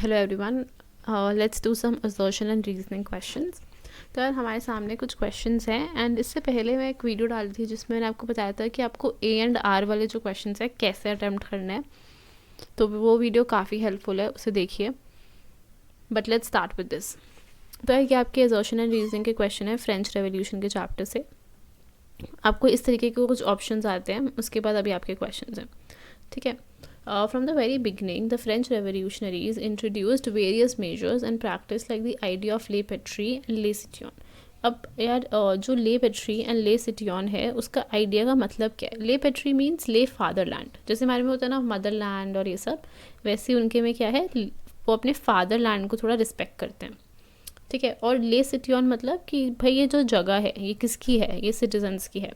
Hello everyone, let's do some assertion and reasoning questions. तो यार हमारे सामने कुछ क्वेश्चंस हैं एंड इससे पहले मैं एक वीडियो डाली थी जिसमें मैंने आपको बताया था कि आपको ए एंड आर वाले जो क्वेश्चंस हैं कैसे अटेम्प्ट करना है। तो वो वीडियो काफ़ी हेल्पफुल है, उसे देखिए। But let's start with this. तो ये आपके असर्शन एंड रीजनिंग के क्वेश्चन है फ्रेंच रेवोल्यूशन के चैप्टर से। आपको इस तरीके के कुछ ऑप्शंस आते हैं, उसके बाद अभी आपके क्वेश्चंस हैं, ठीक है। From the very beginning, the French revolutionaries introduced various measures and practice like the idea of le patrie and le citoyen. अब यार जो ले पेट्री एंड ले सिटियन है उसका आइडिया का मतलब क्या है? ले पेट्री मीन्स ले फादरलैंड, जैसे हमारे में होता है ना मदरलैंड और ये सब, वैसे उनके में क्या है, वो अपने फादरलैंड को थोड़ा रिस्पेक्ट करते हैं, ठीक है। और ले सिटियन मतलब कि भाई ये जो जगह है ये किसकी है, ये सिटीजन्स की है।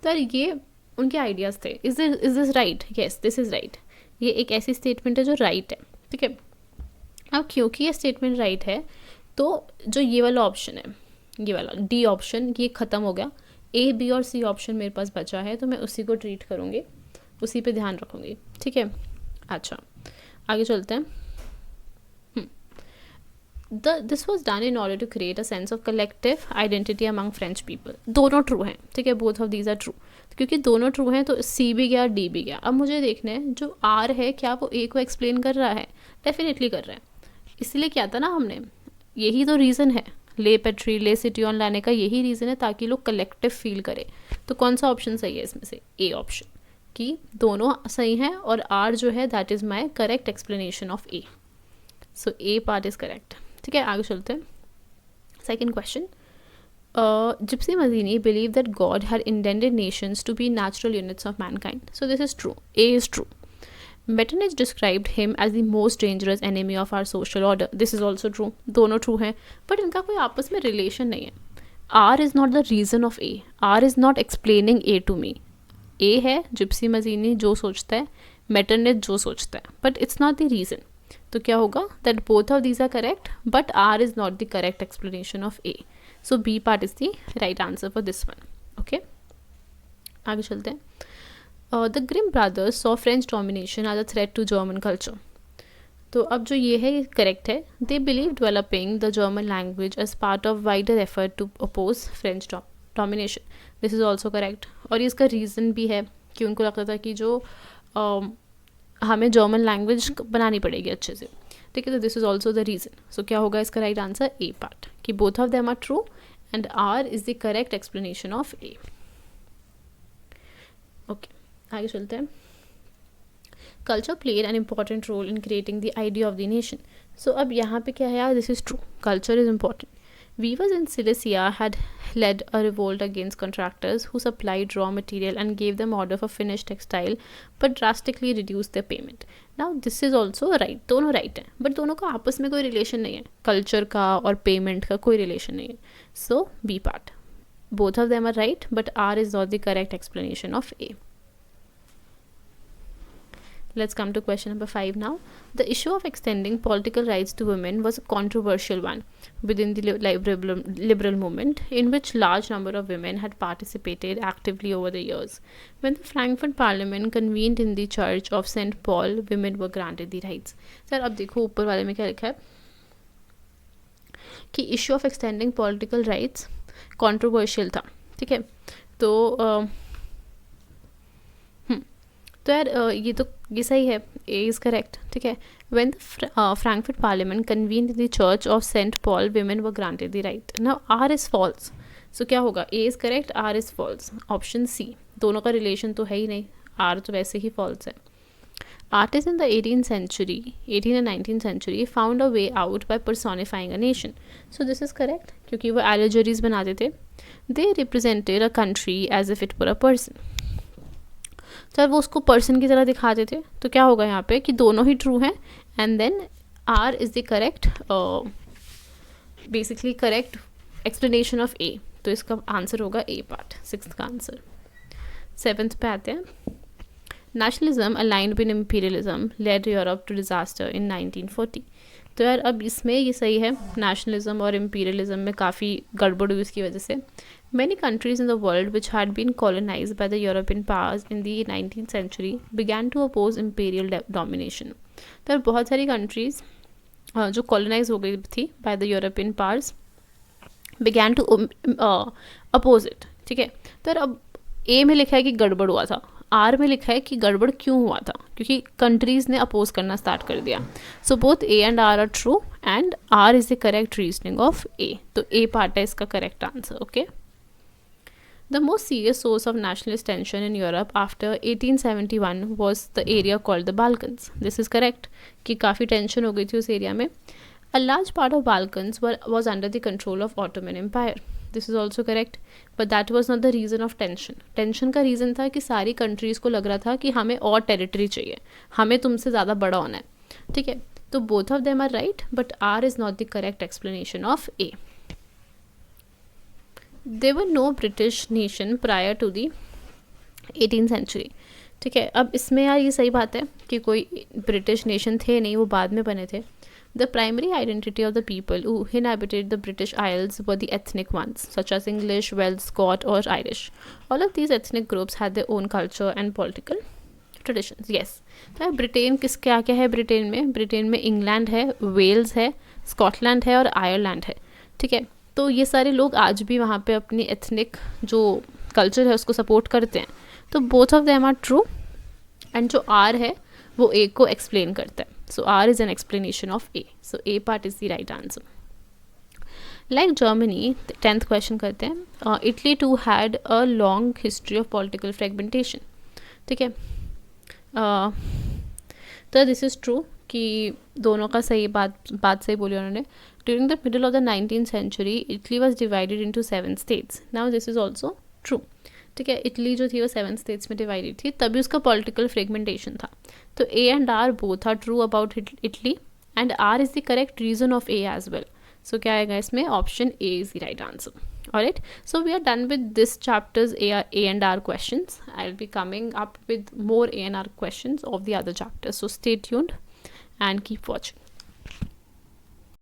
तो यार ये उनके आइडियाज़ थे। Is this right? Yes, this is right. ये एक ऐसी स्टेटमेंट है जो राइट है, ठीक है। अब क्योंकि ये स्टेटमेंट राइट है तो जो ये वाला ऑप्शन है, ये वाला डी ऑप्शन, ये ख़त्म हो गया। ए, बी और सी ऑप्शन मेरे पास बचा है, तो मैं उसी को ट्रीट करूँगी, उसी पे ध्यान रखूँगी, ठीक है। अच्छा, आगे चलते हैं। This was done in order to create a sense of collective identity among French people. दोनों ट्रू हैं, ठीक है, both of these are true. क्योंकि दोनों ट्रू हैं तो सी भी गया, डी भी गया। अब मुझे देखना है जो आर है क्या वो ए को एक्सप्लेन कर रहा है? डेफिनेटली कर रहा है, इसलिए क्या था ना हमने, यही तो रीज़न है ले पेट्री ले सिटियन लाने का, यही रीज़न है ताकि लोग कलेक्टिव फील करें। तो कौन सा ऑप्शन सही है इसमें से? ए ऑप्शन, कि दोनों सही हैं और आर जो है that is my correct explanation of A. So A part is correct, ठीक है। आगे चलते हैं। Second question, Gypsy Mazzini believed that God had intended nations to be natural units of mankind. So this is true. A is true. Metternich described him as the most dangerous enemy of our social order. This is also true. दोनों true हैं, but इनका कोई आपस में relation नहीं है. R is not the reason of A. R is not explaining A to me. A है Gypsy Mazzini जो सोचता है, Metternich जो सोचता है, but it's not the reason. तो क्या होगा? That both of these are correct, but R is not the correct explanation of A. So B part is the right answer for this one. Okay, आगे चलते हैं. The Grimm brothers saw French domination as a threat to German culture. तो अब जो ये है ये correct है. They believed developing the German language as part of wider effort to oppose French domination. This is also correct. और इसका reason भी है कि उनको लगता था कि जो हमें जर्मन लैंग्वेज बनानी पड़ेगी अच्छे से, ठीक है। तो this is also the reason. So क्या होगा इसका राइट आंसर? ए पार्ट, कि both of them are true and R is the correct explanation of A. Okay, आगे चलते हैं. Culture played an important role in creating the idea of the nation. So अब यहाँ पे क्या है यार, this is true, culture is important. Weavers in Silesia had led a revolt against contractors who supplied raw material and gave them order for finished textile but drastically reduced their payment. Now this is also right. दोनों right हैं, but दोनों का आपस में कोई relation नहीं है, culture का और पेमेंट का कोई रिलेशन नहीं है. So B part, both of them are right, but R is not the correct explanation of A. Let's come to question number 5 now. The issue of extending political rights to women was a controversial one within the liberal movement, in which large number of women had participated actively over the years. When the Frankfurt Parliament convened in the Church of St. Paul, women were granted the rights. Sir, अब देखो ऊपर वाले में क्या लिखा है कि issue of extending political rights controversial था, ठीक है। तो यार ये सही है, ए इज़ करेक्ट, ठीक है. When the Frankfurt parliament convened the church of Saint Paul, women were granted the right. Now R is false. So क्या होगा? A is correct, R is false. Option C, दोनों का रिलेशन तो है ही नहीं, are तो वैसे ही फॉल्स है. Artists in the 18th and 19th century found a way out by personifying a nation. So this is correct, क्योंकि वो allegories बनाते थे. They represented a country as if it were a person. Sir वो उसको person की तरह दिखाते थे. तो क्या होगा यहाँ पे कि दोनों ही ट्रू हैं and then R is the correct, basically correct explanation of A. तो इसका आंसर होगा ए पार्ट, सिक्स्थ का आंसर. सेवेंथ पे आते हैं. Nationalism aligned with imperialism led Europe to disaster in 1940. तो यार अब इसमें ये सही है, नेशनलिज्म और इम्पीरियलिज्म में काफ़ी गड़बड़ हुई इसकी वजह से. Many countries in the world which had been colonized by the European powers in the 19th century began to oppose imperial domination. तो बहुत सारी countries जो कॉलोनाइज हो गई थी by the European powers, began to oppose it, ठीक है। तो अब ए में लिखा है कि गड़बड़ हुआ था, आर में लिखा है कि गड़बड़ क्यों हुआ था, क्योंकि कंट्रीज़ ने अपोज करना स्टार्ट कर दिया। So both A and R true and R is the correct reasoning of A, तो ए पार्ट है इसका correct answer, okay. The most serious source of nationalist tension in Europe after 1871 was the area called the Balkans. This is correct कि काफ़ी tension हो गई थी उस area में. A large part of Balkans was under the control of Ottoman Empire. This is also correct, but that was not the reason of tension. Tension का reason था कि सारी countries को लग रहा था कि हमें और territory चाहिए, हमें तुमसे ज़्यादा बड़ा होना है, ठीक है. तो both of them are right, but R is not the correct explanation of A. There were no British nation prior to the 18th century. ठीक है, अब इसमें यार ये सही बात है कि कोई ब्रिटिश नेशन थे नहीं, वो बाद में बने थे. The primary identity of the people who inhabited the British Isles were the ethnic ones, such as English, Welsh, Scot or Irish. All of these ethnic groups had their own culture and political traditions. Yes. तो Britain क्या क्या है Britain में? Britain में England है, Wales है, Scotland है और आयरलैंड है, ठीक है. तो ये सारे लोग आज भी वहाँ पे अपनी एथनिक जो कल्चर है उसको सपोर्ट करते हैं. तो both of them are true and जो आर है वो ए को एक्सप्लेन करता है. So R is an explanation of A. So A part is the right answer. Like Germany, 10th question करते हैं. Italy too had a long history of political fragmentation, ठीक है. तो दिस इज़ ट्रू कि दोनों का सही बात सही बोली उन्होंने. During the middle of the 19th century, Italy was divided into 7 states. Now this is also true. ठीक है, इटली जो थी वो 7 states में डिवाइडेड थी, तभी उसका पॉलिटिकल फ्रेगमेंटेशन था. तो A and R both are true about Italy and R is the correct reason of A as well. सो क्या आएगा इसमें? Option A is the right answer. Alright, so we are done with this chapter's A and R questions. I'll be coming up with more A and R questions of the other chapters. So stay tuned and keep watching.